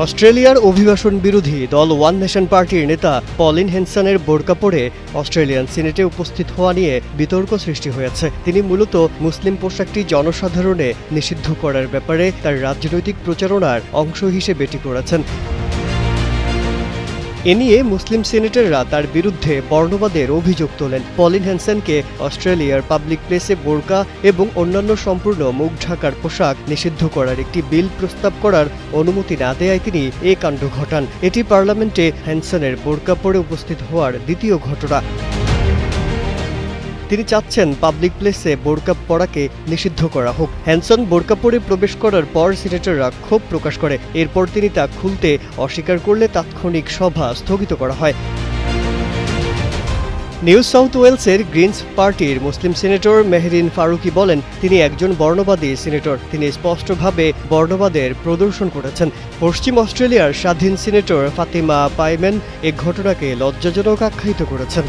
অস্ট্রেলিয়ার অভিবাসন বিরোধী দল ওয়ান নেশন পার্টির নেতা পলিন হেনসনের বোরকা পরে অস্ট্রেলিয়ান সিনেটে উপস্থিত হওয়া নিয়ে বিতর্ক সৃষ্টি হয়েছে। তিনি মূলত মুসলিম পোশাকটি জনসাধারণে নিষিদ্ধ করার ব্যাপারে তার রাজনৈতিক প্রচারণার অংশ হিসেবে এটি করেছেন। এ নিয়ে মুসলিম সিনেটররা তার বিরুদ্ধে বর্ণবাদের অভিযোগ তোলেন। পলিন হেনসনকে অস্ট্রেলিয়ার পাবলিক প্লেসে বোরকা এবং অন্যান্য সম্পূর্ণ মুখ ঢাকার পোশাক নিষিদ্ধ করার একটি বিল প্রস্তাব করার অনুমতি না দেয়ায় তিনি এ কাণ্ড ঘটান। এটি পার্লামেন্টে হেনসনের বোরকা পরে উপস্থিত হওয়ার দ্বিতীয় ঘটনা। তিনি চাচ্ছেন পাবলিক প্লেসে বোরকা পরাকে নিষিদ্ধ করা হোক। হেনসন বোরকা পরে প্রবেশ করার পর সিনেটররা ক্ষোভ প্রকাশ করে। এরপর তিনি তা খুলতে অস্বীকার করলে তাৎক্ষণিক সভা স্থগিত করা হয়। নিউ সাউথ ওয়েলসের গ্রিনস পার্টির মুসলিম সিনেটর মেহরিন ফারুকি বলেন, তিনি একজন বর্ণবাদী সিনেটর। তিনি স্পষ্টভাবে বর্ণবাদের প্রদর্শন করেছেন। পশ্চিম অস্ট্রেলিয়ার স্বাধীন সিনেটর ফাতিমা পাইমেন এ ঘটনাকে লজ্জাজনক আখ্যায়িত করেছেন।